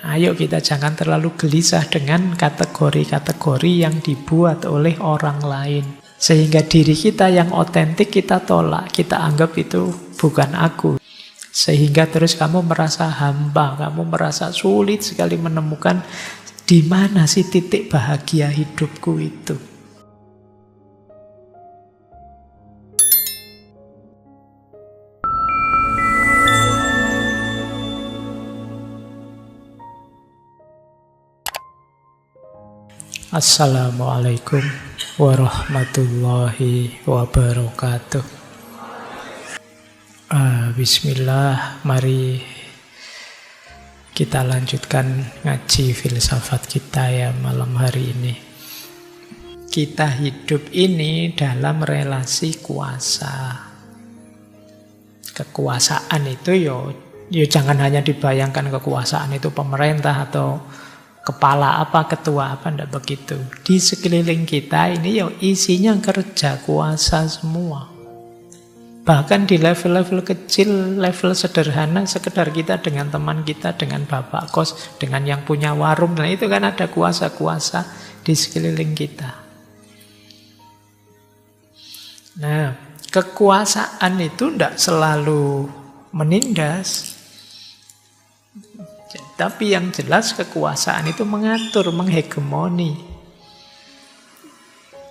Ayo kita jangan terlalu gelisah dengan kategori-kategori yang dibuat oleh orang lain. Sehingga diri kita yang otentik kita tolak, kita anggap itu bukan aku. Sehingga terus kamu merasa hampa, kamu merasa sulit sekali menemukan di mana sih titik bahagia hidupku itu. Assalamualaikum warahmatullahi wabarakatuh. Bismillah, mari kita lanjutkan ngaji filsafat kita ya malam hari ini. Kita hidup ini dalam relasi kuasa. Kekuasaan itu yo jangan hanya dibayangkan kekuasaan itu pemerintah atau kepala apa, ketua apa, enggak begitu. Di sekeliling kita ini ya isinya kerja kuasa semua. Bahkan di level-level kecil, level sederhana, sekedar kita dengan teman kita, dengan bapak kos, dengan yang punya warung, nah itu kan ada kuasa-kuasa di sekeliling kita. Nah, kekuasaan itu enggak selalu menindas. Tapi yang jelas kekuasaan itu mengatur, menghegemoni.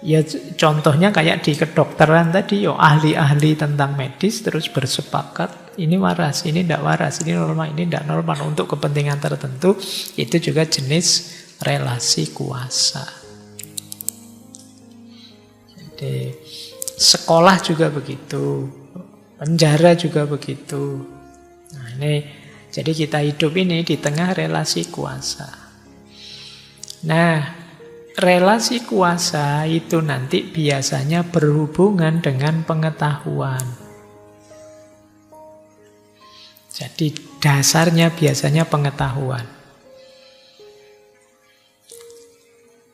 Ya contohnya kayak di kedokteran tadi, ahli-ahli tentang medis terus bersepakat, ini waras, ini tidak waras, ini normal, ini tidak normal untuk kepentingan tertentu. Itu juga jenis relasi kuasa. Jadi sekolah juga begitu, penjara juga begitu. Nah ini jadi kita hidup ini di tengah relasi kuasa. Nah, relasi kuasa itu nanti biasanya berhubungan dengan pengetahuan. Jadi dasarnya biasanya pengetahuan.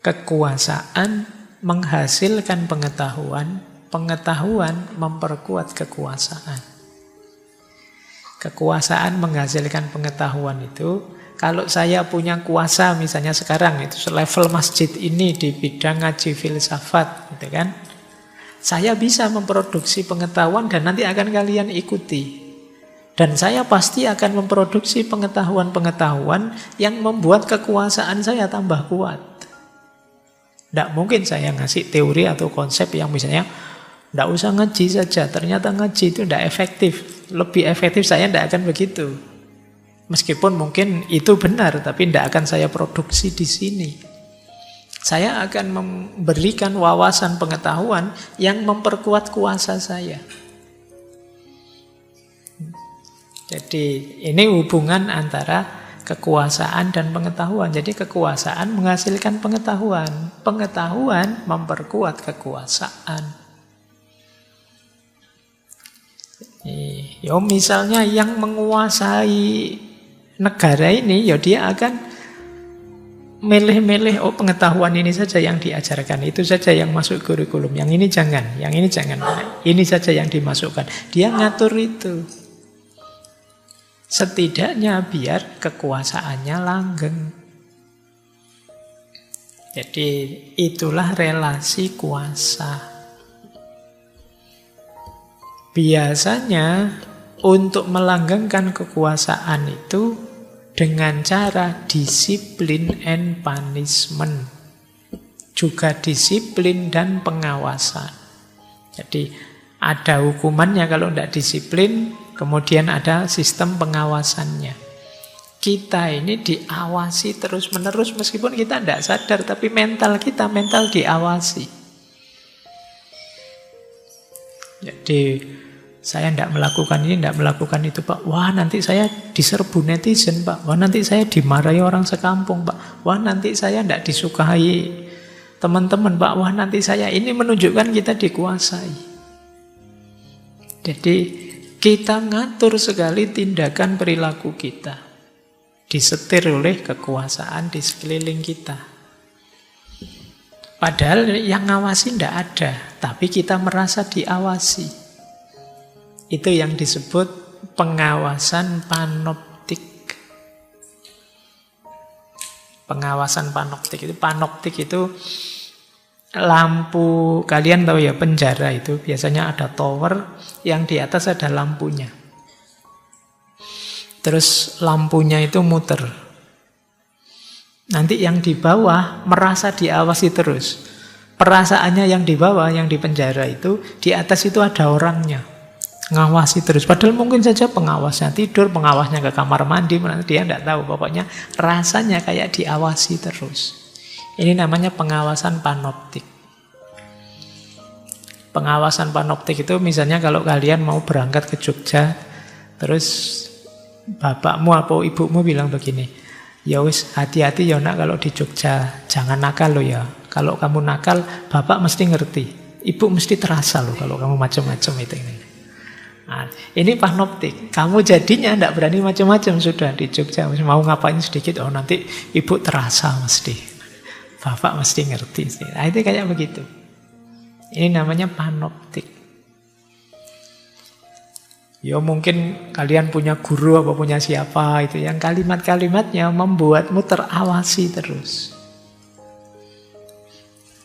Kekuasaan menghasilkan pengetahuan, pengetahuan memperkuat kekuasaan. Kekuasaan menghasilkan pengetahuan itu, kalau saya punya kuasa misalnya sekarang itu level masjid ini di bidang ngaji filsafat, gitu kan? Saya bisa memproduksi pengetahuan dan nanti akan kalian ikuti. Dan saya pasti akan memproduksi pengetahuan-pengetahuan yang membuat kekuasaan saya tambah kuat. Tidak mungkin saya ngasih teori atau konsep yang misalnya tidak usah ngaji saja, ternyata ngaji itu tidak efektif. Lebih efektif saya tidak akan begitu. Meskipun mungkin itu benar, tapi tidak akan saya produksi di sini. Saya akan memberikan wawasan pengetahuan yang memperkuat kuasa saya. Jadi ini hubungan antara kekuasaan dan pengetahuan. Jadi kekuasaan menghasilkan pengetahuan. Pengetahuan memperkuat kekuasaan. Ya misalnya yang menguasai negara ini, ya dia akan milih-milih, pengetahuan ini saja yang diajarkan, itu saja yang masuk kurikulum, yang ini jangan, ini saja yang dimasukkan. Dia ngatur itu. Setidaknya biar kekuasaannya langgeng. Jadi itulah relasi kuasa. Biasanya untuk melanggengkan kekuasaan itu dengan cara disiplin and punishment. Juga disiplin dan pengawasan. Jadi ada hukumannya kalau tidak disiplin, kemudian ada sistem pengawasannya. Kita ini diawasi terus-menerus meskipun kita tidak sadar, tapi mental kita, mental diawasi. Jadi saya tidak melakukan ini, tidak melakukan itu, Pak. Wah, nanti saya diserbu netizen, Pak. Wah, nanti saya dimarahi orang sekampung, Pak. Wah, nanti saya tidak disukai teman-teman, Pak. Wah, nanti saya, ini menunjukkan kita dikuasai. Jadi kita ngatur sekali tindakan perilaku kita. Disetir oleh kekuasaan di sekeliling kita. Padahal yang ngawasi tidak ada, tapi kita merasa diawasi. Itu yang disebut pengawasan panoptik. Pengawasan panoptik itu lampu, kalian tahu ya penjara itu biasanya ada tower yang di atas ada lampunya. Terus lampunya itu muter. Nanti yang di bawah merasa diawasi terus. Perasaannya yang di bawah, yang di penjara itu, di atas itu ada orangnya. Ngawasi terus. Padahal mungkin saja pengawasnya tidur, pengawasnya ke kamar mandi, dia tidak tahu. Pokoknya rasanya kayak diawasi terus. Ini namanya pengawasan panoptik. Pengawasan panoptik itu misalnya kalau kalian mau berangkat ke Jogja, terus bapakmu atau ibumu bilang begini, ya wis hati-hati ya nak kalau di Jogja, jangan nakal lo ya. Kalau kamu nakal, bapak mesti ngerti. Ibu mesti terasa loh kalau kamu macam-macam itu ini. Nah, ini panoptik. Kamu jadinya tidak berani macam-macam sudah di Jogja. Mau ngapain sedikit, oh nanti ibu terasa mesti. Bapak mesti ngerti. Nah, itu kayak begitu. Ini namanya panoptik. Ya mungkin kalian punya guru apa punya siapa itu yang kalimat-kalimatnya membuatmu terawasi terus.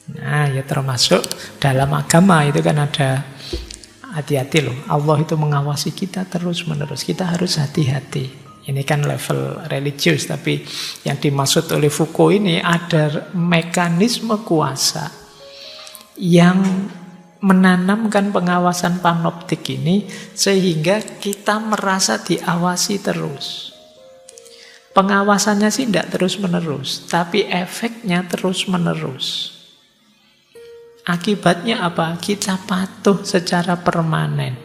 Nah, ya termasuk dalam agama itu kan ada, hati-hati loh, Allah itu mengawasi kita terus-menerus. Kita harus hati-hati. Ini kan level religius, tapi yang dimaksud oleh Foucault ini ada mekanisme kuasa yang menanamkan pengawasan panoptik ini sehingga kita merasa diawasi terus. Pengawasannya sih tidak terus-menerus, tapi efeknya terus-menerus. Akibatnya apa? Kita patuh secara permanen.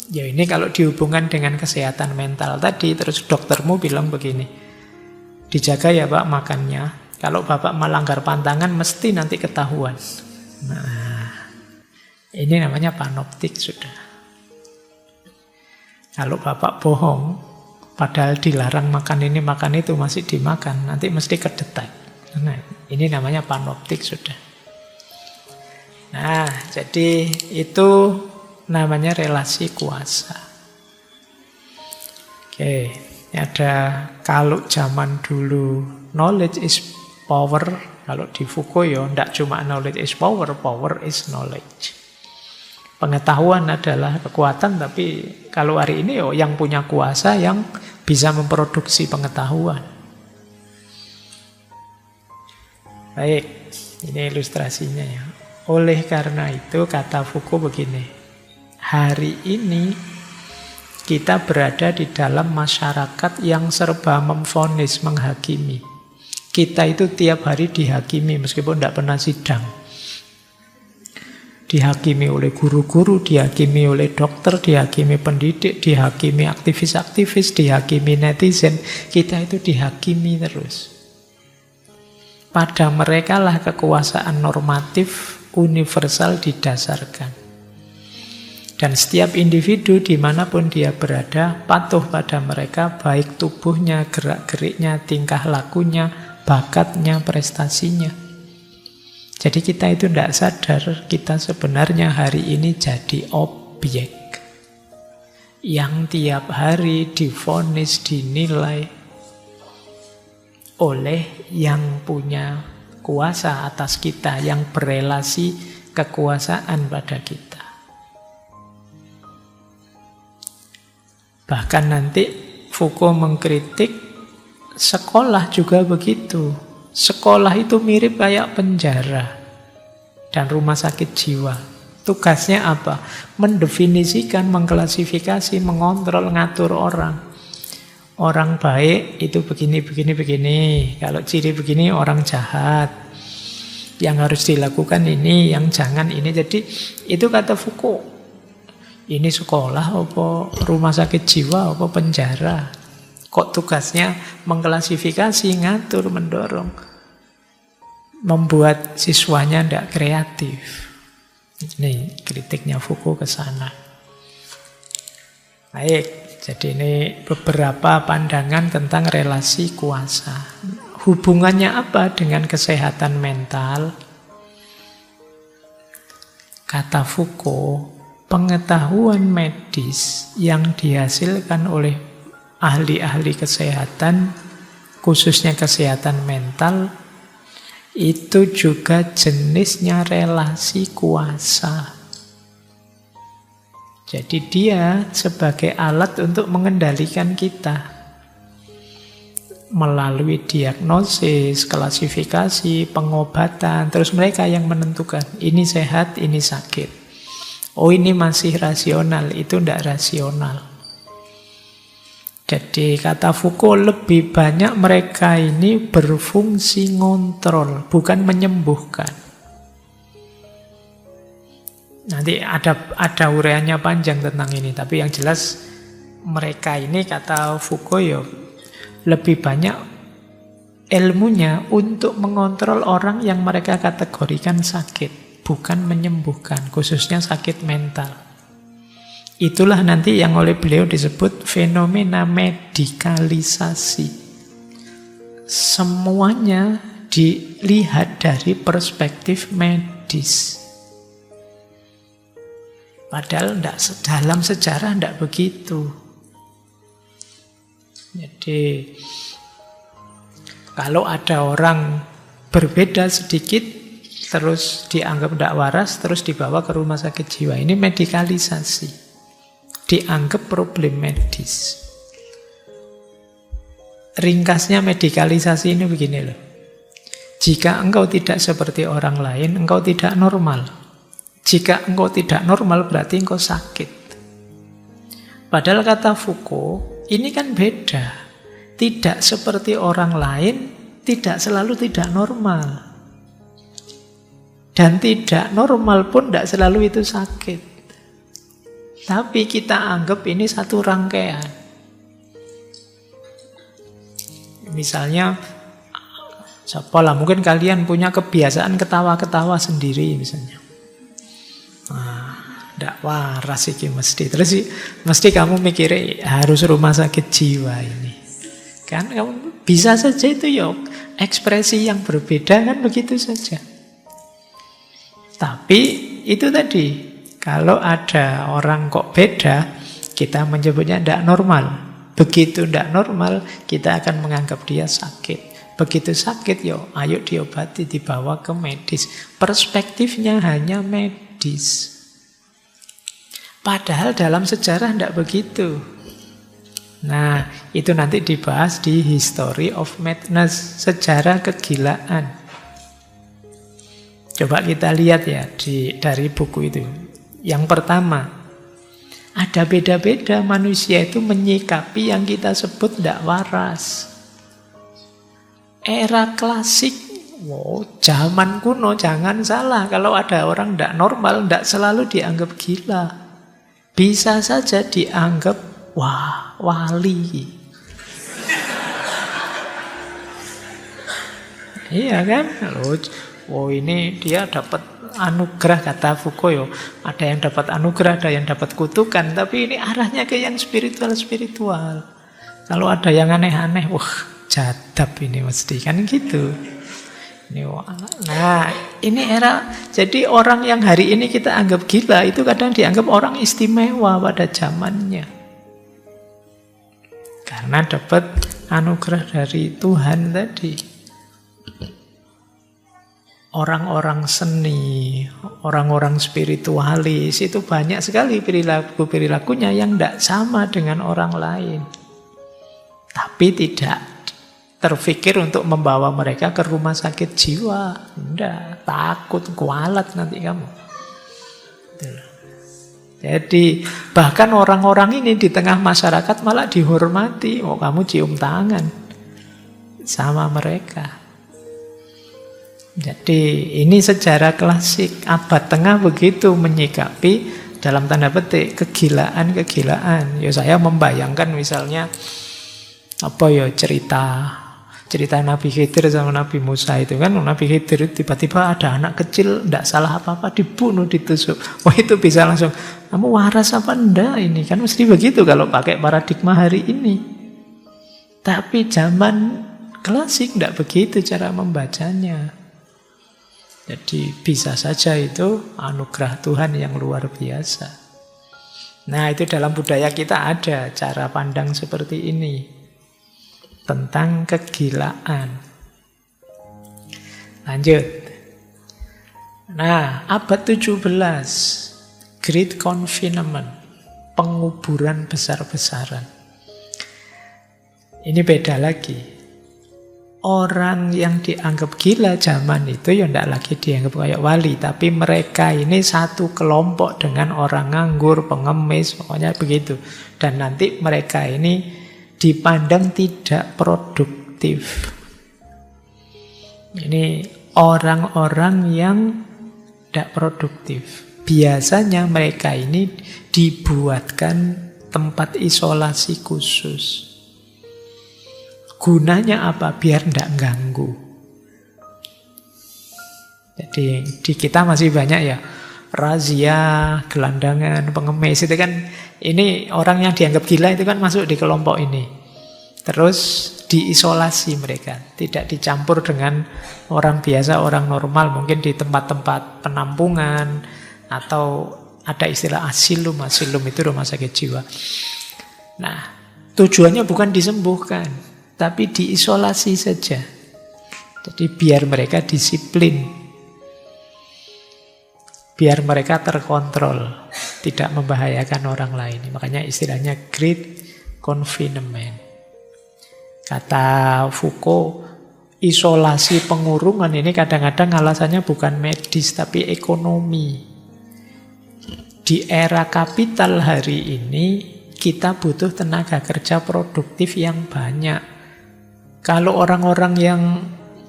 Ya ini kalau dihubungkan dengan kesehatan mental tadi, terus doktermu bilang begini, dijaga ya Pak makannya, kalau Bapak melanggar pantangan mesti nanti ketahuan. Nah, ini namanya panoptik sudah. Kalau Bapak bohong, padahal dilarang makan ini makan itu masih dimakan, nanti mesti kedetek. Nah, ini namanya panoptik sudah. Nah, jadi itu namanya relasi kuasa. Oke, ada kalau zaman dulu knowledge is power, kalau di Foucault ya tidak cuma knowledge is power, power is knowledge. Pengetahuan adalah kekuatan, tapi kalau hari ini yang punya kuasa yang bisa memproduksi pengetahuan. Baik, ini ilustrasinya ya. Oleh karena itu kata Foucault begini, hari ini kita berada di dalam masyarakat yang serba memvonis, menghakimi. Kita itu tiap hari dihakimi meskipun tidak pernah sidang. Dihakimi oleh guru-guru, dihakimi oleh dokter, dihakimi pendidik, dihakimi aktivis-aktivis, dihakimi netizen. Kita itu dihakimi terus. Pada mereka lah kekuasaan normatif universal didasarkan. Dan setiap individu dimanapun dia berada patuh pada mereka, baik tubuhnya, gerak-geriknya, tingkah lakunya, bakatnya, prestasinya. Jadi kita itu tidak sadar, kita sebenarnya hari ini jadi objek yang tiap hari divonis, dinilai oleh yang punya kuasa atas kita, yang berelasi kekuasaan pada kita. Bahkan nanti Foucault mengkritik sekolah juga begitu. Sekolah itu mirip kayak penjara dan rumah sakit jiwa. Tugasnya apa? Mendefinisikan, mengklasifikasi, mengontrol, ngatur orang. Orang baik itu begini, begini, begini. Kalau ciri begini orang jahat. Yang harus dilakukan ini, yang jangan ini. Jadi itu kata Foucault. Ini sekolah apa rumah sakit jiwa apa penjara? Kok tugasnya mengklasifikasi, ngatur, mendorong. Membuat siswanya tidak kreatif. Ini kritiknya Foucault ke sana. Baik. Jadi ini beberapa pandangan tentang relasi kuasa. Hubungannya apa dengan kesehatan mental? Kata Foucault, pengetahuan medis yang dihasilkan oleh ahli-ahli kesehatan, khususnya kesehatan mental, itu juga jenisnya relasi kuasa. Jadi dia sebagai alat untuk mengendalikan kita. Melalui diagnosis, klasifikasi, pengobatan, terus mereka yang menentukan ini sehat, ini sakit. Oh ini masih rasional, itu tidak rasional. Jadi kata Foucault, lebih banyak mereka ini berfungsi ngontrol, bukan menyembuhkan. Nanti ada uraiannya panjang tentang ini, tapi yang jelas mereka ini kata Foucault ya lebih banyak ilmunya untuk mengontrol orang yang mereka kategorikan sakit, bukan menyembuhkan, khususnya sakit mental. Itulah nanti yang oleh beliau disebut fenomena medikalisasi. Semuanya dilihat dari perspektif medis. Padahal dalam sejarah tidak begitu. Jadi kalau ada orang berbeda sedikit terus dianggap tidak waras, terus dibawa ke rumah sakit jiwa, ini medikalisasi, dianggap problem medis. Ringkasnya medikalisasi ini begini loh, jika engkau tidak seperti orang lain, engkau tidak normal. Jika engkau tidak normal berarti engkau sakit. Padahal kata Foucault, ini kan beda. Tidak seperti orang lain, tidak selalu tidak normal. Dan tidak normal pun tidak selalu itu sakit. Tapi kita anggap ini satu rangkaian. Misalnya, siapalah, mungkin kalian punya kebiasaan ketawa-ketawa sendiri misalnya. Tidak waras iki mesti. Terus mesti kamu mikirnya harus rumah sakit jiwa ini. Kan kamu bisa saja itu ya ekspresi yang berbeda kan begitu saja. Tapi itu tadi, kalau ada orang kok beda, kita menyebutnya tidak normal. Begitu tidak normal, kita akan menganggap dia sakit. Begitu sakit, yo, ayo diobati, dibawa ke medis. Perspektifnya hanya medis. Padahal dalam sejarah tidak begitu. Nah, itu nanti dibahas di History of Madness, sejarah kegilaan. Coba kita lihat ya dari buku itu. Yang pertama, ada beda-beda manusia itu menyikapi yang kita sebut tidak waras. Era klasik, zaman kuno, jangan salah. Kalau ada orang tidak normal, tidak selalu dianggap gila. Bisa saja dianggap, wah, wali. Iya kan? Oh ini dia dapat anugerah, kata Foucault yo. Ada yang dapat anugerah, ada yang dapat kutukan. Tapi ini arahnya ke yang spiritual-spiritual. Kalau ada yang aneh-aneh, wah jadab ini mesti. Kan gitu. Nah, ini era, jadi orang yang hari ini kita anggap gila, itu kadang dianggap orang istimewa pada zamannya. Karena dapat anugerah dari Tuhan tadi. Orang-orang seni, orang-orang spiritualis, itu banyak sekali perilaku-perilakunya yang tidak sama dengan orang lain. Tapi tidak terfikir untuk membawa mereka ke rumah sakit jiwa. Tidak, takut, kualat nanti kamu. Jadi bahkan orang-orang ini di tengah masyarakat malah dihormati. Oh kamu cium tangan sama mereka. Jadi ini sejarah klasik. Abad tengah begitu menyikapi dalam tanda petik kegilaan-kegilaan. Ya saya membayangkan misalnya apa ya cerita Nabi Khidir sama Nabi Musa itu kan. Nabi Khidir tiba-tiba ada anak kecil tidak salah apa-apa dibunuh, ditusuk. Wah itu bisa langsung, kamu waras apa enggak ini? Kan mesti begitu kalau pakai paradigma hari ini. Tapi zaman klasik tidak begitu cara membacanya. Jadi bisa saja itu anugerah Tuhan yang luar biasa. Nah, itu dalam budaya kita ada cara pandang seperti ini tentang kegilaan. Lanjut. Nah, abad 17, Great Confinement, penguburan besar-besaran. Ini beda lagi. Orang yang dianggap gila zaman itu ya tidak lagi dianggap kayak wali, tapi mereka ini satu kelompok dengan orang nganggur, pengemis, pokoknya begitu. Dan nanti mereka ini dipandang tidak produktif. Ini orang-orang yang tidak produktif. Biasanya mereka ini dibuatkan tempat isolasi khusus. Gunanya apa? Biar tidak ganggu. Jadi di kita masih banyak ya razia, gelandangan, pengemis itu kan, ini orang yang dianggap gila itu kan masuk di kelompok ini. Terus diisolasi mereka, tidak dicampur dengan orang biasa, orang normal, mungkin di tempat-tempat penampungan atau ada istilah asilum. Asilum itu rumah sakit jiwa. Nah, tujuannya bukan disembuhkan, tapi diisolasi saja. Jadi biar mereka disiplin, biar mereka terkontrol, tidak membahayakan orang lain. Makanya istilahnya Great Confinement. Kata Foucault, isolasi pengurungan ini kadang-kadang alasannya bukan medis, tapi ekonomi. Di era kapital hari ini, kita butuh tenaga kerja produktif yang banyak. Kalau orang-orang yang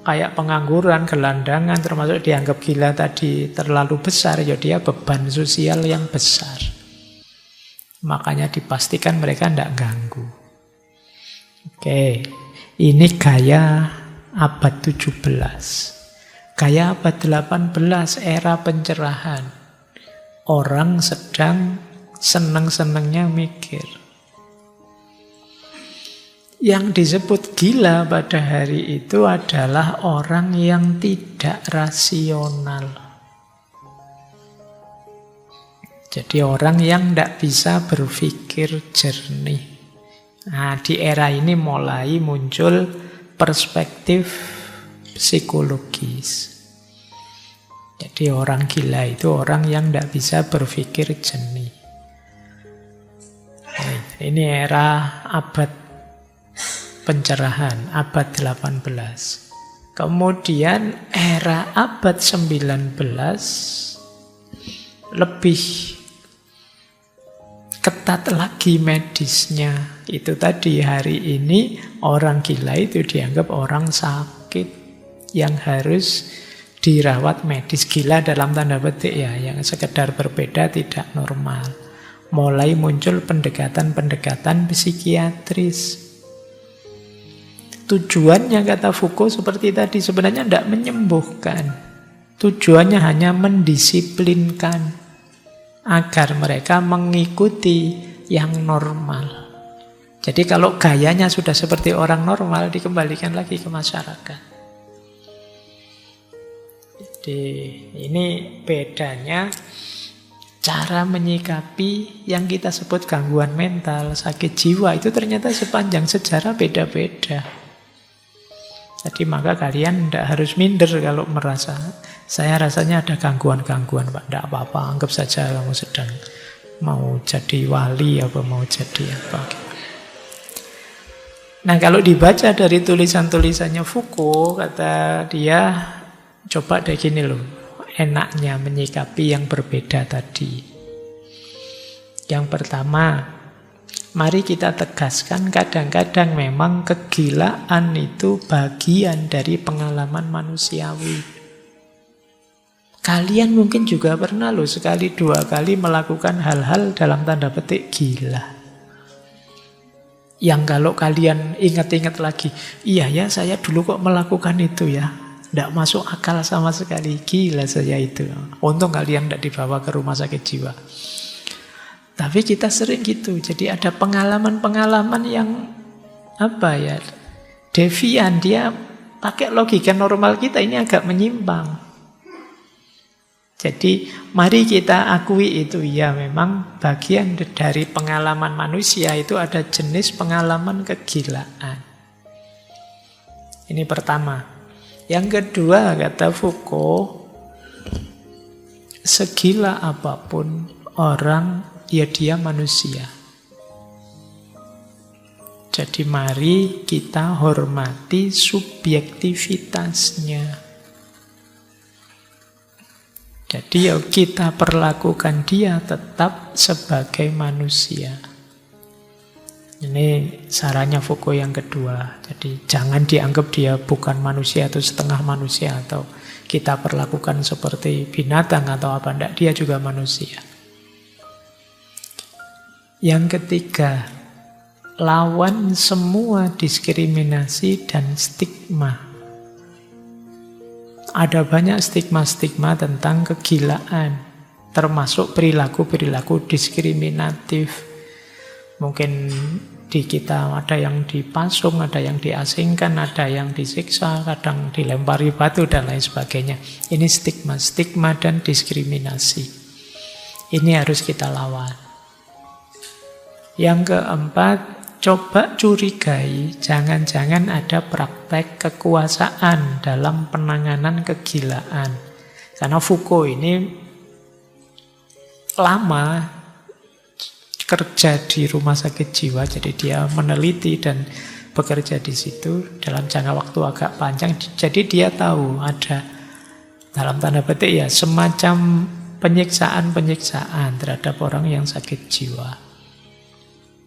kayak pengangguran, gelandangan, termasuk dianggap gila tadi terlalu besar, ya dia beban sosial yang besar. Makanya dipastikan mereka tidak ganggu. Oke, ini gaya abad 17. Gaya abad 18, era pencerahan. Orang sedang seneng-senengnya mikir. Yang disebut gila pada hari itu adalah orang yang tidak rasional. Jadi orang yang tidak bisa berpikir jernih. Nah, di era ini mulai muncul perspektif psikologis. Jadi orang gila itu orang yang tidak bisa berpikir jernih. Nah, ini era abad pencerahan, abad 18. Kemudian era abad 19 lebih ketat lagi medisnya. Itu tadi, hari ini orang gila itu dianggap orang sakit yang harus dirawat medis. Gila dalam tanda petik ya, yang sekedar berbeda tidak normal. Mulai muncul pendekatan-pendekatan psikiatris. Tujuannya kata Foucault seperti tadi, sebenarnya tidak menyembuhkan. Tujuannya hanya mendisiplinkan agar mereka mengikuti yang normal. Jadi kalau gayanya sudah seperti orang normal, dikembalikan lagi ke masyarakat. Jadi ini bedanya cara menyikapi yang kita sebut gangguan mental, sakit jiwa, itu ternyata sepanjang sejarah beda-beda. Jadi maka kalian tidak harus minder kalau merasa saya rasanya ada gangguan-gangguan, Pak. Tidak apa-apa, anggap saja kamu sedang mau jadi wali apa mau jadi apa. Nah, kalau dibaca dari tulisan-tulisannya Foucault, kata dia, coba deh gini loh, enaknya menyikapi yang berbeda tadi. Yang pertama, mari kita tegaskan kadang-kadang memang kegilaan itu bagian dari pengalaman manusiawi. Kalian mungkin juga pernah loh sekali dua kali melakukan hal-hal dalam tanda petik gila. Yang kalau kalian ingat-ingat lagi, iya ya saya dulu kok melakukan itu ya. Tidak masuk akal sama sekali, gila saya itu. Untung kalian tidak dibawa ke rumah sakit jiwa. Tapi kita sering gitu, jadi ada pengalaman-pengalaman yang apa ya, devian, dia pakai logika normal kita ini agak menyimpang. Jadi mari kita akui itu, ya memang bagian dari pengalaman manusia itu ada jenis pengalaman kegilaan. Ini pertama. Yang kedua, kata Foucault, segila apapun orang, ya dia manusia. Jadi mari kita hormati subjektivitasnya. Jadi ya kita perlakukan dia tetap sebagai manusia. Ini sarannya Foucault yang kedua. Jadi jangan dianggap dia bukan manusia atau setengah manusia, atau kita perlakukan seperti binatang atau apa. Tidak, dia juga manusia. Yang ketiga, lawan semua diskriminasi dan stigma. Ada banyak stigma-stigma tentang kegilaan, termasuk perilaku-perilaku diskriminatif. Mungkin di kita ada yang dipasung, ada yang diasingkan, ada yang disiksa, kadang dilempari batu, dan lain sebagainya. Ini stigma dan diskriminasi. Ini harus kita lawan. Yang keempat, coba curigai, jangan-jangan ada praktek kekuasaan dalam penanganan kegilaan. Karena Foucault ini lama kerja di rumah sakit jiwa, jadi dia meneliti dan bekerja di situ dalam jangka waktu agak panjang. Jadi dia tahu ada, dalam tanda petik ya, semacam penyiksaan-penyiksaan terhadap orang yang sakit jiwa.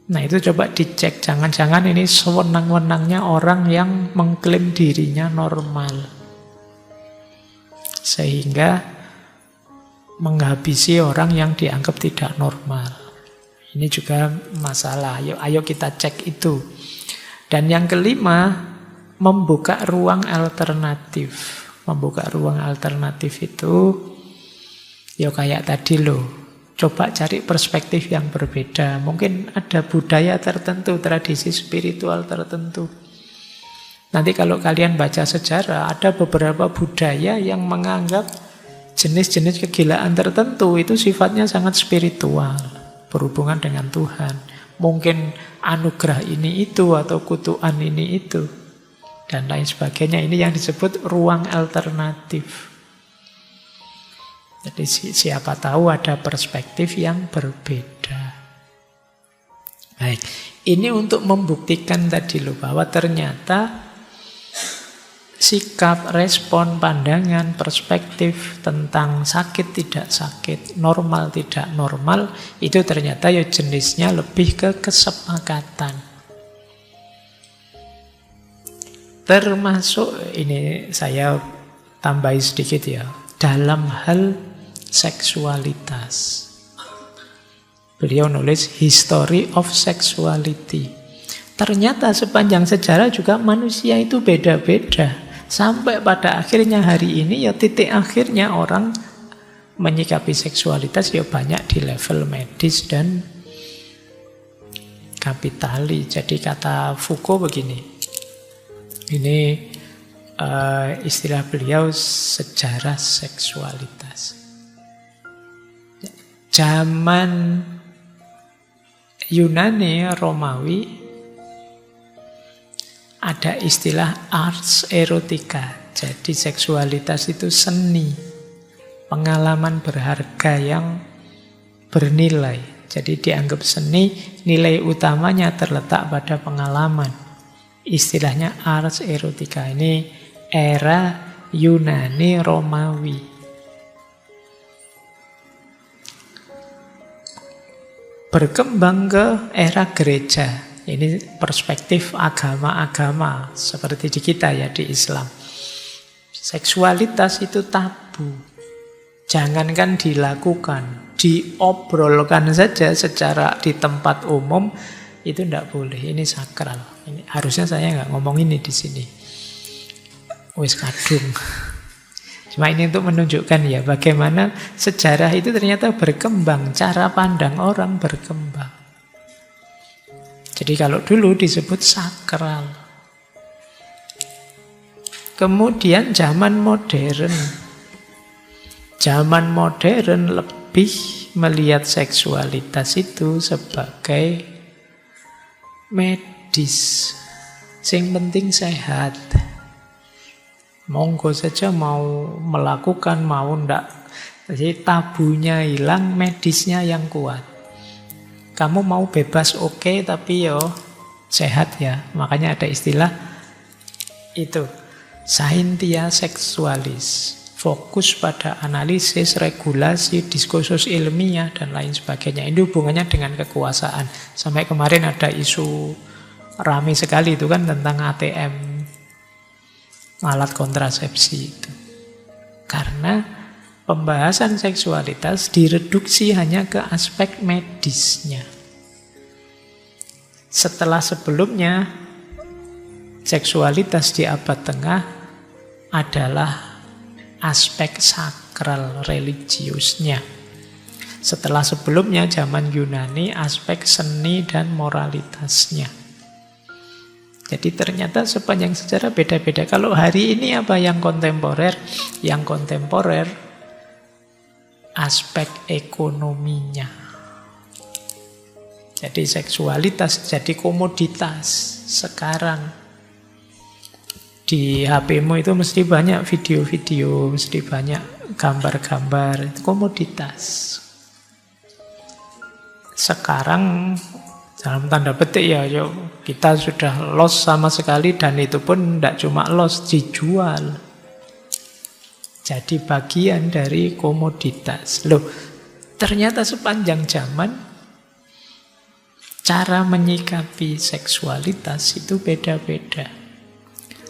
Nah itu coba dicek, jangan-jangan ini sewenang-wenangnya orang yang mengklaim dirinya normal, sehingga menghabisi orang yang dianggap tidak normal. Ini juga masalah, ayo kita cek itu. Dan yang kelima, membuka ruang alternatif. Membuka ruang alternatif itu, ya kayak tadi loh, coba cari perspektif yang berbeda. Mungkin ada budaya tertentu, tradisi spiritual tertentu. Nanti kalau kalian baca sejarah, ada beberapa budaya yang menganggap jenis-jenis kegilaan tertentu itu sifatnya sangat spiritual, berhubungan dengan Tuhan. Mungkin anugerah ini itu, atau kutukan ini itu, dan lain sebagainya. Ini yang disebut ruang alternatif. Jadi siapa tahu ada perspektif yang berbeda. Baik, ini untuk membuktikan tadi loh, bahwa ternyata sikap, respon, pandangan, perspektif tentang sakit tidak sakit, normal tidak normal, itu ternyata ya jenisnya lebih ke kesepakatan. Termasuk, ini saya tambahi sedikit ya, dalam hal seksualitas. Beliau nulis History of Sexuality. Ternyata sepanjang sejarah juga manusia itu beda-beda. Sampai pada akhirnya hari ini, ya titik akhirnya orang menyikapi seksualitas ya banyak di level medis dan kapitali. Jadi kata Foucault begini, ini istilah beliau sejarah seksualitas. Zaman Yunani, Romawi, ada istilah ars erotica. Jadi seksualitas itu seni, pengalaman berharga yang bernilai. Jadi dianggap seni, nilai utamanya terletak pada pengalaman. Istilahnya ars erotica. Ini era Yunani Romawi. Berkembang ke era gereja. Ini perspektif agama-agama seperti di kita ya, di Islam. Seksualitas itu tabu. Jangankan dilakukan, diobrolkan saja secara di tempat umum itu tidak boleh. Ini sakral. Ini, harusnya saya nggak ngomong ini di sini. Wis kadung. Cuma ini untuk menunjukkan ya bagaimana sejarah itu ternyata berkembang, cara pandang orang berkembang. Jadi kalau dulu disebut sakral. Kemudian zaman modern. Zaman modern lebih melihat seksualitas itu sebagai medis. Sing penting sehat. Monggo saja mau melakukan, mau ndak. Jadi tabunya hilang, medisnya yang kuat. Kamu mau bebas oke, tapi yo sehat ya. Makanya ada istilah itu, scientia sexualis. Fokus pada analisis, regulasi, diskursus ilmiah, dan lain sebagainya. Ini hubungannya dengan kekuasaan. Sampai kemarin ada isu ramai sekali itu kan tentang ATM, alat kontrasepsi itu. Karena pembahasan seksualitas direduksi hanya ke aspek medisnya. Setelah sebelumnya, seksualitas di abad tengah adalah aspek sakral religiusnya. Setelah sebelumnya, zaman Yunani, aspek seni dan moralitasnya. Jadi ternyata sepanjang sejarah beda-beda. Kalau hari ini apa yang kontemporer? Yang kontemporer aspek ekonominya. Jadi seksualitas jadi komoditas. Sekarang di HP-mu itu mesti banyak video-video, mesti banyak gambar-gambar, itu komoditas. Sekarang dalam tanda petik ya, kita sudah lost sama sekali, dan itu pun tidak cuma lost, dijual. Jadi bagian dari komoditas. Loh, ternyata sepanjang zaman cara menyikapi seksualitas itu beda-beda.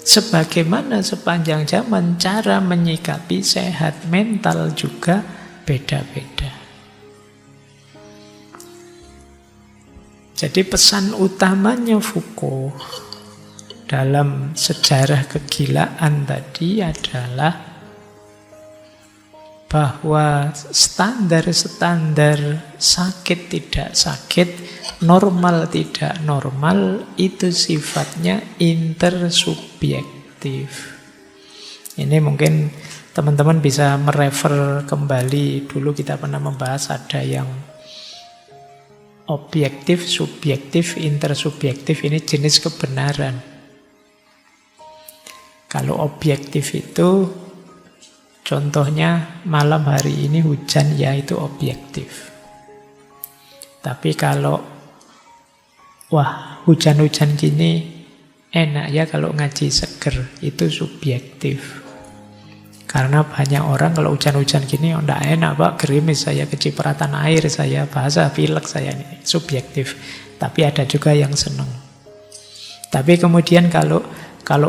Sebagaimana sepanjang zaman cara menyikapi sehat mental juga beda-beda. Jadi pesan utamanya Foucault dalam sejarah kegilaan tadi adalah bahwa standar-standar sakit tidak sakit, normal tidak normal, itu sifatnya intersubjektif. Ini mungkin teman-teman bisa merefer kembali, dulu kita pernah membahas ada yang objektif, subjektif, intersubjektif, ini jenis kebenaran. Kalau objektif itu, contohnya malam hari ini hujan, ya itu objektif. Tapi kalau, wah hujan-hujan gini enak ya kalau ngaji seger, itu subjektif. Karena banyak orang kalau hujan-hujan gini, oh enggak enak Pak, gerimis saya, kecipratan air saya, bahasa pilek saya, ini subjektif. Tapi ada juga yang senang. Tapi kemudian kalau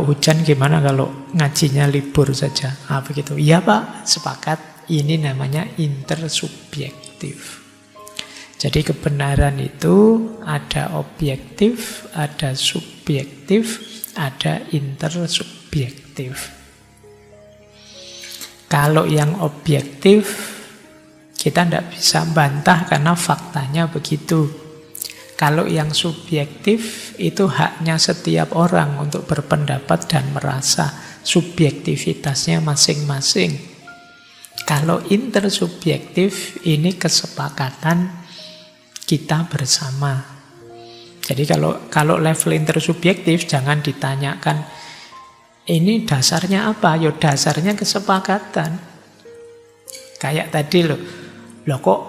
hujan gimana kalau ngajinya libur saja? Ah begitu. Iya Pak, sepakat. Ini namanya intersubjektif. Jadi kebenaran itu ada objektif, ada subjektif, ada intersubjektif. Kalau yang objektif, kita tidak bisa bantah karena faktanya begitu. Kalau yang subjektif, itu haknya setiap orang untuk berpendapat dan merasa, subjektivitasnya masing-masing. Kalau intersubjektif, ini kesepakatan kita bersama. Jadi kalau level intersubjektif, jangan ditanyakan, ini dasarnya apa? Ya dasarnya kesepakatan. Kayak tadi loh kok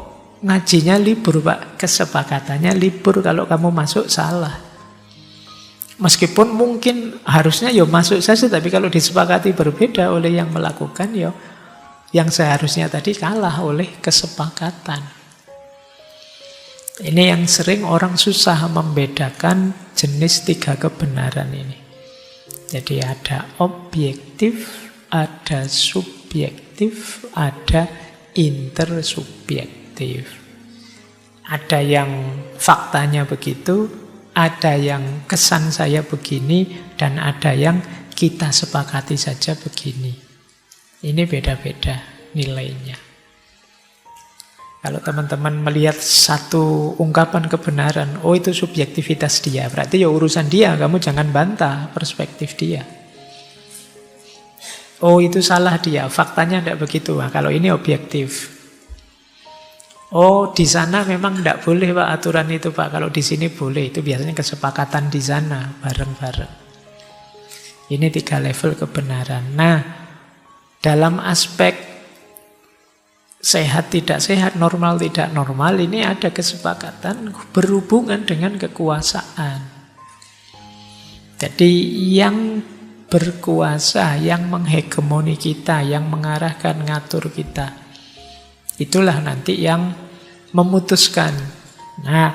ngajinya libur Pak? Kesepakatannya libur, kalau kamu masuk salah. Meskipun mungkin harusnya ya masuk saja, tapi kalau disepakati berbeda oleh yang melakukan, ya yang seharusnya tadi kalah oleh kesepakatan. Ini yang sering orang susah membedakan jenis tiga kebenaran ini. Jadi ada objektif, ada subjektif, ada intersubjektif. Ada yang faktanya begitu, ada yang kesan saya begini, dan ada yang kita sepakati saja begini. Ini beda-beda nilainya. Kalau teman-teman melihat satu ungkapan kebenaran, oh itu subjektivitas dia, berarti ya urusan dia, kamu jangan bantah perspektif dia. Oh itu salah dia, faktanya tidak begitu. Nah, kalau ini objektif. Oh di sana memang tidak boleh Pak aturan itu Pak, kalau di sini boleh. Itu biasanya kesepakatan di sana bareng-bareng. Ini 3 level kebenaran. Nah dalam aspek sehat tidak sehat, normal tidak normal, ini ada kesepakatan berhubungan dengan kekuasaan. Jadi yang berkuasa, yang menghegemoni kita, yang mengarahkan, ngatur kita, itulah nanti yang memutuskan. Nah,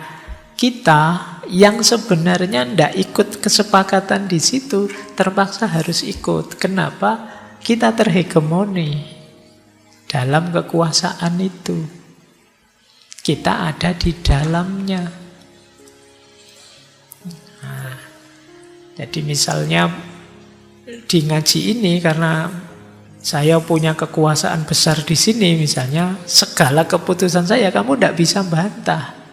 kita yang sebenarnya tidak ikut kesepakatan di situ, terpaksa harus ikut. Kenapa? Kita terhegemoni dalam kekuasaan itu. Kita ada di dalamnya. Nah, jadi misalnya di ngaji ini, karena saya punya kekuasaan besar di sini, misalnya segala keputusan saya kamu tidak bisa bantah.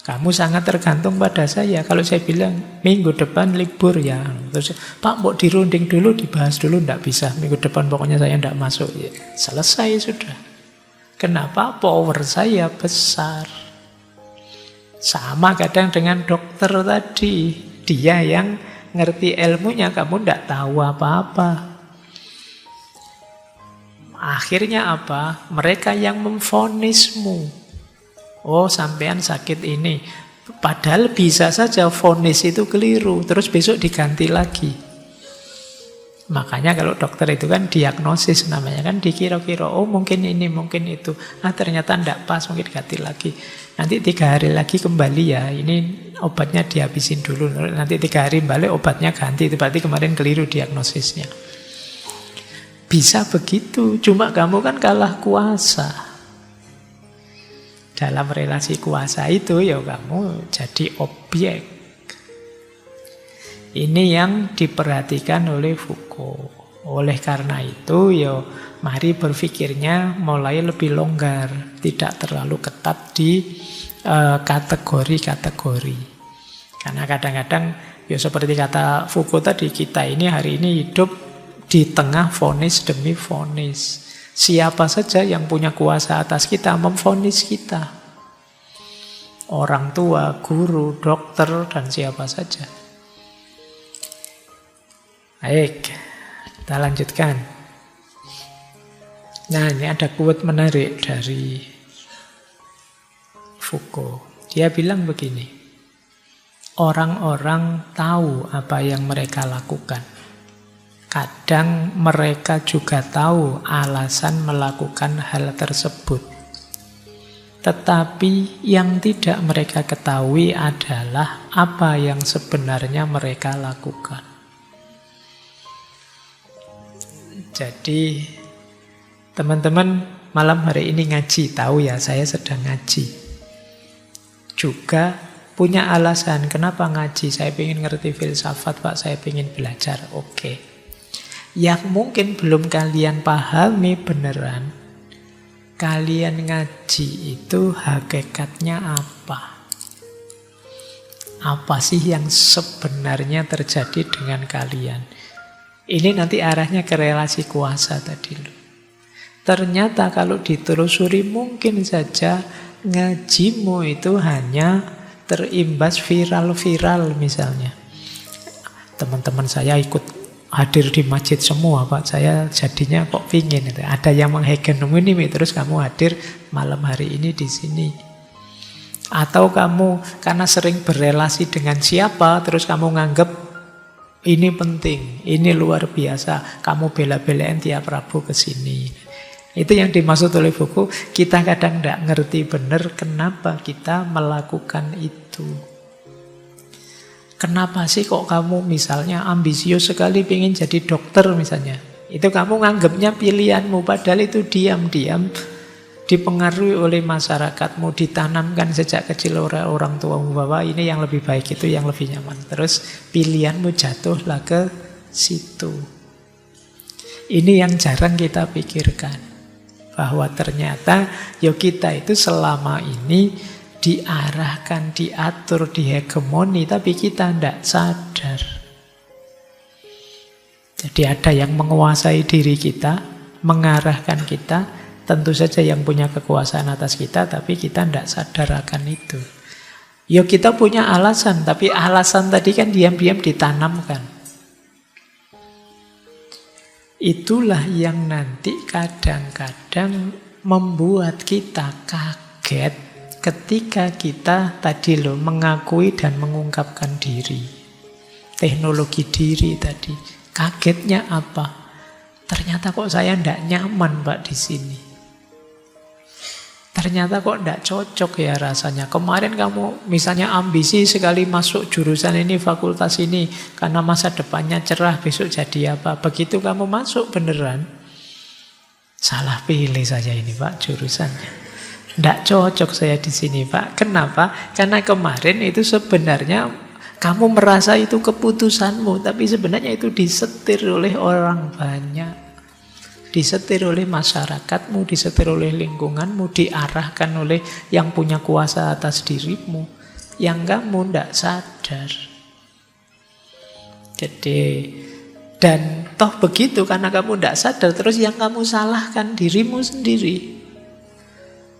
Kamu sangat tergantung pada saya. Kalau saya bilang minggu depan libur ya, terus Pak mau dirunding dulu, dibahas dulu, tidak bisa. Minggu depan pokoknya saya tidak masuk. Ya, selesai sudah. Kenapa? Power saya besar. Sama kadang dengan dokter tadi, dia yang ngerti ilmunya, kamu tidak tahu apa-apa. Akhirnya apa? Mereka yang memvonismu. Oh, sampean sakit ini. Padahal bisa saja vonis itu keliru, terus besok diganti lagi. Makanya kalau dokter itu kan diagnosis namanya, kan dikira-kira, oh mungkin ini, mungkin itu. Ah ternyata tidak pas, mungkin diganti lagi. Nanti 3 hari lagi kembali ya, ini obatnya dihabisin dulu. Nanti 3 hari balik obatnya ganti, itu berarti kemarin keliru diagnosisnya. Bisa begitu, cuma kamu kan kalah kuasa. Dalam relasi kuasa itu ya kamu jadi objek. Ini yang diperhatikan oleh Foucault. Oleh karena itu ya mari berpikirnya mulai lebih longgar, tidak terlalu ketat di kategori-kategori. Karena kadang-kadang ya seperti kata Foucault tadi, kita ini hari ini hidup di tengah vonis demi vonis. Siapa saja yang punya kuasa atas kita memvonis kita. Orang tua, guru, dokter, dan siapa saja. Baik, kita lanjutkan. Nah, ini ada quote menarik dari Foucault. Dia bilang begini, orang-orang tahu apa yang mereka lakukan. Kadang mereka juga tahu alasan melakukan hal tersebut. Tetapi yang tidak mereka ketahui adalah apa yang sebenarnya mereka lakukan. Jadi teman-teman malam hari ini ngaji, tahu ya saya sedang ngaji. Juga punya alasan kenapa ngaji. Saya ingin ngerti filsafat Pak, saya ingin belajar. Oke. Yang mungkin belum kalian pahami beneran, kalian ngaji itu hakikatnya apa? Apa sih yang sebenarnya terjadi dengan kalian? Ini nanti arahnya ke relasi kuasa tadi loh. Ternyata kalau ditelusuri mungkin saja ngajimu itu hanya terimbas viral-viral misalnya. Teman-teman saya ikut hadir di masjid semua Pak, saya jadinya kok pingin itu. Ada yang menghegemoni terus kamu hadir malam hari ini di sini. Atau kamu karena sering berelasi dengan siapa, terus kamu nganggep ini penting, ini luar biasa, kamu bela-belain tiap Rabu ke sini. Itu yang dimaksud oleh Foucault. Kita kadang tidak ngerti benar kenapa kita melakukan itu. Kenapa sih kok kamu misalnya ambisius sekali pengen jadi dokter misalnya. Itu kamu nganggapnya pilihanmu, padahal itu diam-diam dipengaruhi oleh masyarakatmu, ditanamkan sejak kecil oleh orang tuamu bahwa ini yang lebih baik, itu yang lebih nyaman. Terus pilihanmu jatuhlah ke situ. Ini yang jarang kita pikirkan. Bahwa ternyata ya kita itu selama ini diarahkan, diatur, dihegemoni, tapi kita tidak sadar. Jadi ada yang menguasai diri kita, mengarahkan kita. Tentu saja yang punya kekuasaan atas kita, tapi kita tidak sadar akan itu. Ya kita punya alasan, tapi alasan tadi kan diam-diam ditanamkan. Itulah yang nanti kadang-kadang membuat kita kaget ketika kita tadi mengakui dan mengungkapkan diri. Teknologi diri tadi. Kagetnya apa? Ternyata kok saya tidak nyaman Pak di sini. Ternyata kok tidak cocok ya rasanya. Kemarin kamu misalnya ambisi sekali masuk jurusan ini, fakultas ini, karena masa depannya cerah, besok jadi apa. Begitu kamu masuk beneran, salah pilih saja ini Pak jurusannya. Tidak cocok saya di sini Pak. Kenapa? Karena kemarin itu sebenarnya kamu merasa itu keputusanmu, tapi sebenarnya itu disetir oleh orang banyak. Disetir oleh masyarakatmu, disetir oleh lingkunganmu, diarahkan oleh yang punya kuasa atas dirimu, yang kamu tidak sadar. Jadi, dan toh begitu karena kamu tidak sadar, terus yang kamu salahkan dirimu sendiri.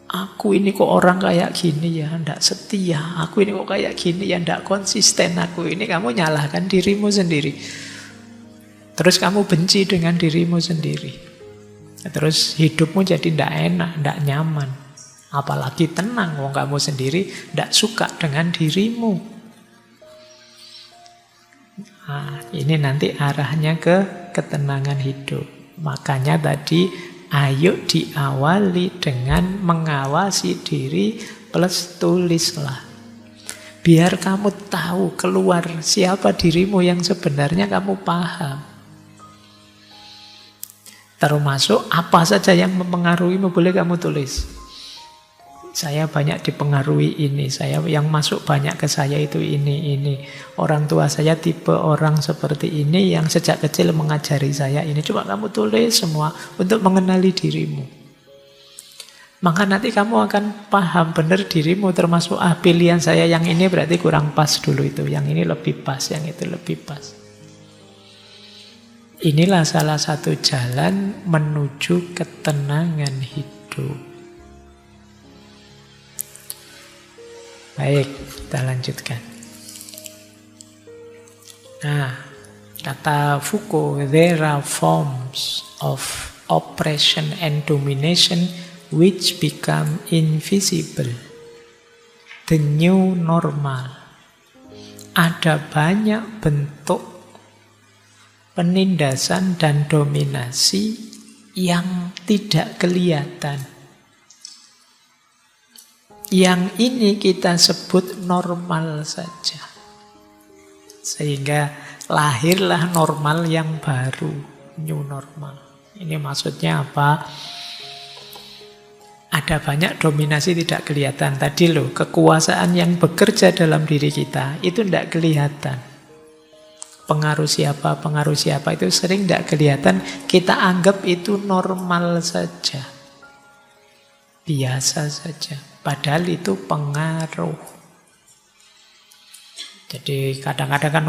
Aku ini kok orang kayak gini ya, tidak setia. Aku ini kok kayak gini ya, tidak konsisten. Aku ini, kamu nyalahkan dirimu sendiri. Terus kamu benci dengan dirimu sendiri. Terus hidupmu jadi tidak enak, tidak nyaman. Apalagi tenang, wong kamu sendiri tidak suka dengan dirimu. Nah, ini nanti arahnya ke ketenangan hidup. Makanya tadi, ayo diawali dengan mengawasi diri plus tulislah. Biar kamu tahu keluar siapa dirimu yang sebenarnya kamu paham. Termasuk apa saja yang mempengaruhimu boleh kamu tulis. Saya banyak dipengaruhi ini, saya yang masuk banyak ke saya itu ini. Orang tua saya tipe orang seperti ini yang sejak kecil mengajari saya ini. Coba kamu tulis semua untuk mengenali dirimu. Maka nanti kamu akan paham benar dirimu, termasuk pilihan saya yang ini berarti kurang pas dulu itu, yang ini lebih pas, yang itu lebih pas. Inilah salah satu jalan menuju ketenangan hidup. Baik, kita lanjutkan. Nah, kata Foucault, there are forms of oppression and domination which become invisible. The new normal. Ada banyak bentuk penindasan dan dominasi yang tidak kelihatan. Yang ini kita sebut normal saja. Sehingga lahirlah normal yang baru, new normal. Ini maksudnya apa? Ada banyak dominasi tidak kelihatan. Tadi kekuasaan yang bekerja dalam diri kita itu tidak kelihatan. Pengaruh siapa itu sering tidak kelihatan. Kita anggap itu normal saja, biasa saja. Padahal itu pengaruh. Jadi kadang-kadang kan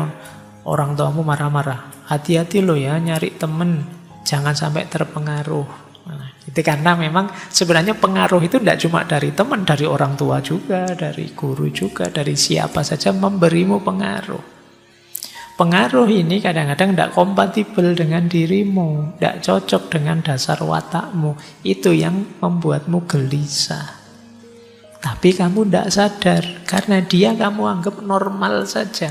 orang tuamu marah-marah. Hati-hati ya nyari temen, jangan sampai terpengaruh. Nah, itu karena memang sebenarnya pengaruh itu tidak cuma dari teman, dari orang tua juga, dari guru juga, dari siapa saja memberimu pengaruh. Pengaruh ini kadang-kadang tidak kompatibel dengan dirimu, tidak cocok dengan dasar watakmu. Itu yang membuatmu gelisah. Tapi kamu tidak sadar, karena dia kamu anggap normal saja.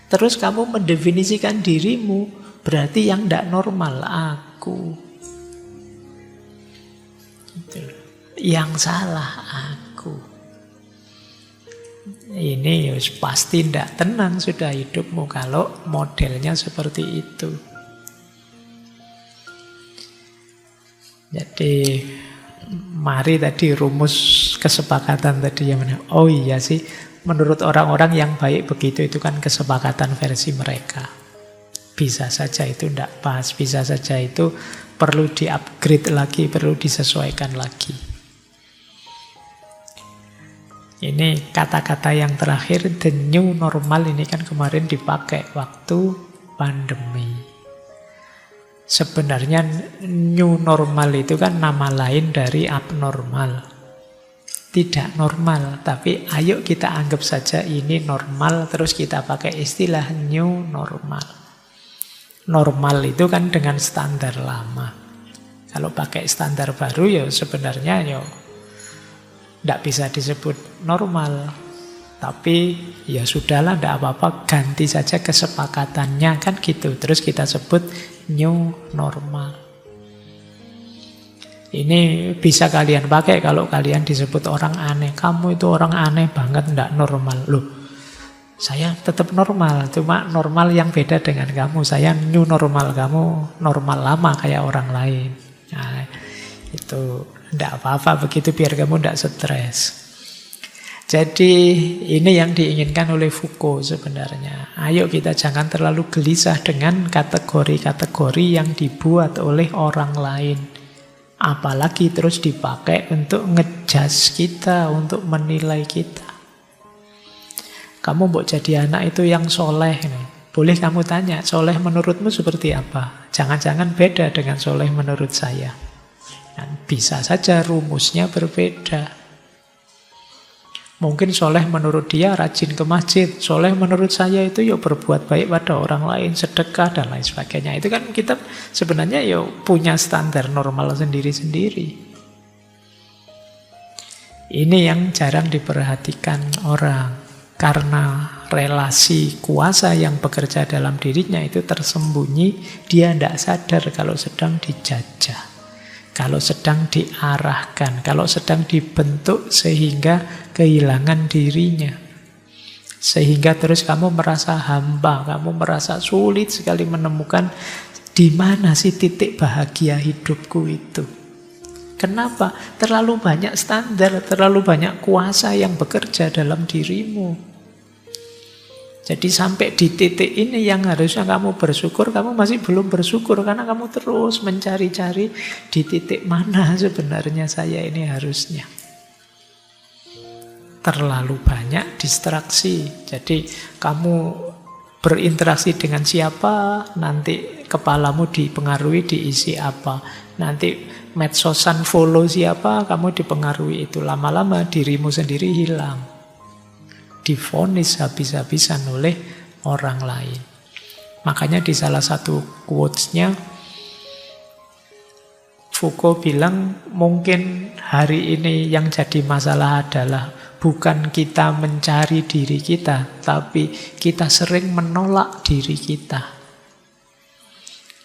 Terus kamu mendefinisikan dirimu, berarti yang tidak normal, aku. Yang salah, aku. Ini pasti tidak tenang sudah hidupmu kalau modelnya seperti itu. Jadi mari tadi rumus kesepakatan tadi yang mana? Oh iya sih, menurut orang-orang yang baik begitu itu kan kesepakatan versi mereka. Bisa saja itu tidak pas, bisa saja itu perlu di-upgrade lagi, perlu disesuaikan lagi. Ini kata-kata yang terakhir, the new normal, ini kan kemarin dipakai waktu pandemi. Sebenarnya new normal itu kan nama lain dari abnormal. Tidak normal, tapi ayo kita anggap saja ini normal, terus kita pakai istilah new normal. Normal itu kan dengan standar lama. Kalau pakai standar baru ya sebenarnya ya tidak bisa disebut normal. Tapi ya sudahlah, tidak apa-apa, ganti saja kesepakatannya kan gitu. Terus kita sebut new normal. Ini bisa kalian pakai kalau kalian disebut orang aneh. Kamu itu orang aneh banget, tidak normal. Loh, saya tetap normal, cuma normal yang beda dengan kamu. Saya new normal, kamu normal lama kayak orang lain. Nah, itu tidak apa-apa begitu biar kamu tidak stres. Jadi ini yang diinginkan oleh Foucault sebenarnya. Ayo kita jangan terlalu gelisah dengan kategori-kategori yang dibuat oleh orang lain. Apalagi terus dipakai untuk ngejudge kita, untuk menilai kita. Kamu mau jadi anak itu yang soleh. Boleh kamu tanya, soleh menurutmu seperti apa? Jangan-jangan beda dengan soleh menurut saya. Dan bisa saja rumusnya berbeda. Mungkin soleh menurut dia rajin ke masjid. Soleh menurut saya itu ya berbuat baik pada orang lain, sedekah dan lain sebagainya. Itu kan kita sebenarnya ya punya standar normal sendiri-sendiri. Ini yang jarang diperhatikan orang. Karena relasi kuasa yang bekerja dalam dirinya itu tersembunyi, dia tidak sadar kalau sedang dijajah. Kalau sedang diarahkan, kalau sedang dibentuk sehingga kehilangan dirinya. Sehingga terus kamu merasa hamba, kamu merasa sulit sekali menemukan di mana sih titik bahagia hidupku itu. Kenapa? Terlalu banyak standar, terlalu banyak kuasa yang bekerja dalam dirimu. Jadi sampai di titik ini yang harusnya kamu bersyukur, kamu masih belum bersyukur karena kamu terus mencari-cari di titik mana sebenarnya saya ini harusnya. Terlalu banyak distraksi. Jadi kamu berinteraksi dengan siapa, nanti kepalamu dipengaruhi diisi apa. Nanti medsosan follow siapa, kamu dipengaruhi itu. Lama-lama dirimu sendiri hilang. Divonis habis-habisan oleh orang lain. Makanya di salah satu quotes-nya Foucault bilang mungkin hari ini yang jadi masalah adalah bukan kita mencari diri kita, tapi kita sering menolak diri kita.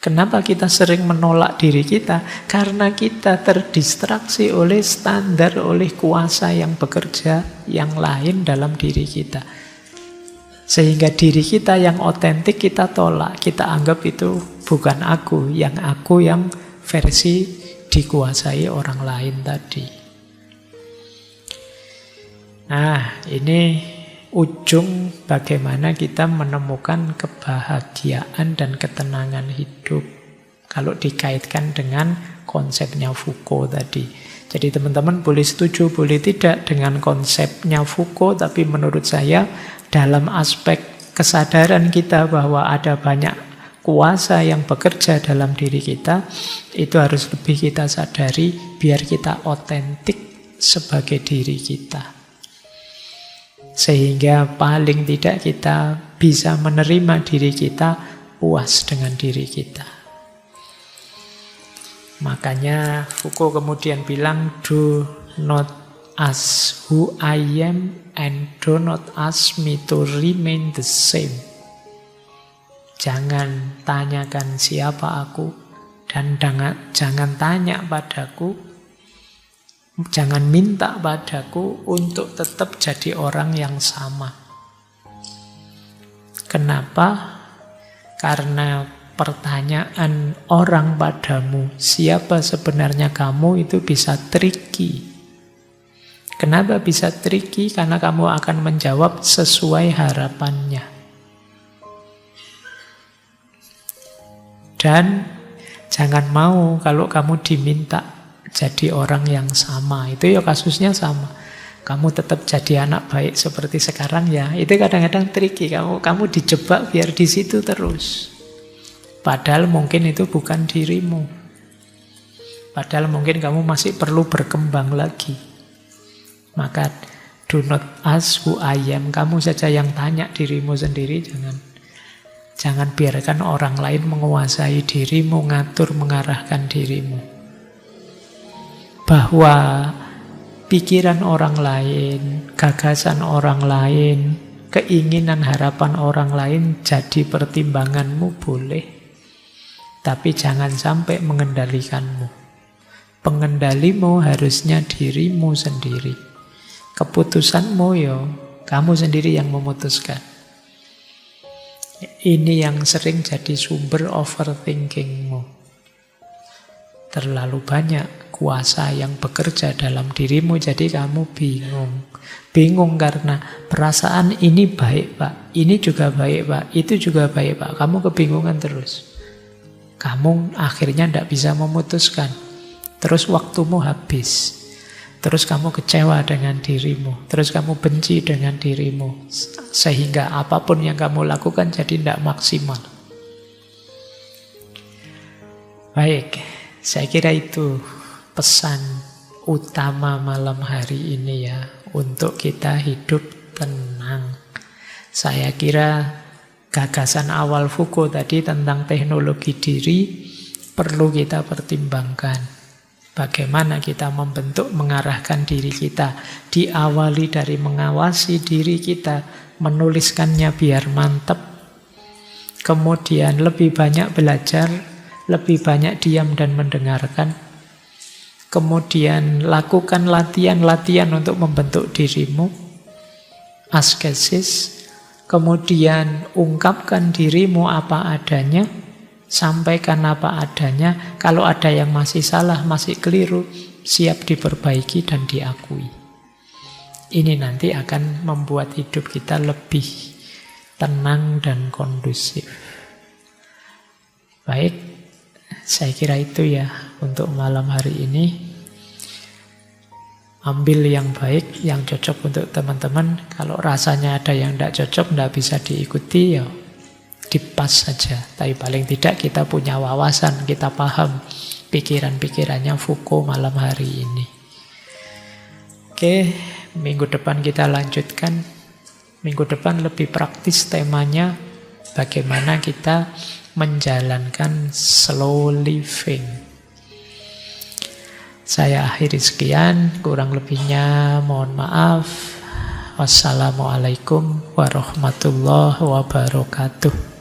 Kenapa kita sering menolak diri kita? Karena kita terdistraksi oleh standar, oleh kuasa yang bekerja yang lain dalam diri kita. Sehingga diri kita yang otentik kita tolak. Kita anggap itu bukan aku yang versi dikuasai orang lain tadi. Nah, ini ujung bagaimana kita menemukan kebahagiaan dan ketenangan hidup. Kalau dikaitkan dengan konsepnya Foucault tadi. Jadi teman-teman boleh setuju, boleh tidak dengan konsepnya Foucault. Tapi menurut saya dalam aspek kesadaran kita bahwa ada banyak kuasa yang bekerja dalam diri kita, itu harus lebih kita sadari biar kita otentik sebagai diri kita. Sehingga paling tidak kita bisa menerima diri kita, puas dengan diri kita. Makanya Foucault kemudian bilang, do not ask who I am and do not ask me to remain the same. Jangan tanyakan siapa aku dan jangan tanya padaku, jangan minta padaku untuk tetap jadi orang yang sama. Kenapa? Karena pertanyaan orang padamu, siapa sebenarnya kamu, itu bisa tricky. Kenapa bisa tricky? Karena kamu akan menjawab sesuai harapannya. Dan jangan mau kalau kamu diminta jadi orang yang sama. Itu ya kasusnya sama. Kamu tetap jadi anak baik seperti sekarang ya. Itu kadang-kadang tricky. Kamu dijebak biar di situ terus. Padahal mungkin itu bukan dirimu. Padahal mungkin kamu masih perlu berkembang lagi. Maka do not ask who I am. Kamu saja yang tanya dirimu sendiri. Jangan biarkan orang lain menguasai dirimu, ngatur, mengarahkan dirimu. Bahwa pikiran orang lain, gagasan orang lain, keinginan, harapan orang lain jadi pertimbanganmu boleh. Tapi jangan sampai mengendalikanmu. Pengendalimu harusnya dirimu sendiri. Keputusanmu ya kamu sendiri yang memutuskan. Ini yang sering jadi sumber overthinkingmu. Terlalu banyak kuasa yang bekerja dalam dirimu, jadi kamu bingung. Bingung karena perasaan ini baik Pak, ini juga baik Pak, itu juga baik Pak. Kamu kebingungan terus. Kamu akhirnya tidak bisa memutuskan. Terus waktumu habis. Terus kamu kecewa dengan dirimu. Terus kamu benci dengan dirimu. Sehingga apapun yang kamu lakukan jadi tidak maksimal. Baik, saya kira itu pesan utama malam hari ini ya. Untuk kita hidup tenang. Saya kira gagasan awal Foucault tadi tentang teknologi diri perlu kita pertimbangkan. Bagaimana kita membentuk, mengarahkan diri kita. Diawali dari mengawasi diri kita, menuliskannya biar mantap. Kemudian lebih banyak belajar, lebih banyak diam dan mendengarkan. Kemudian lakukan latihan-latihan untuk membentuk dirimu. Askesis. Kemudian ungkapkan dirimu apa adanya. Sampaikan apa adanya. Kalau ada yang masih salah, masih keliru, siap diperbaiki dan diakui. Ini nanti akan membuat hidup kita lebih tenang dan kondusif. Baik, saya kira itu ya untuk malam hari ini. Ambil yang baik, yang cocok untuk teman-teman. Kalau rasanya ada yang tidak cocok, tidak bisa diikuti, ya dipas saja. Tapi paling tidak kita punya wawasan, kita paham pikiran-pikirannya Foucault malam hari ini. Oke, minggu depan kita lanjutkan. Minggu depan lebih praktis temanya, bagaimana kita menjalankan slow living. Saya akhiri sekian, kurang lebihnya mohon maaf. Wassalamualaikum warahmatullahi wabarakatuh.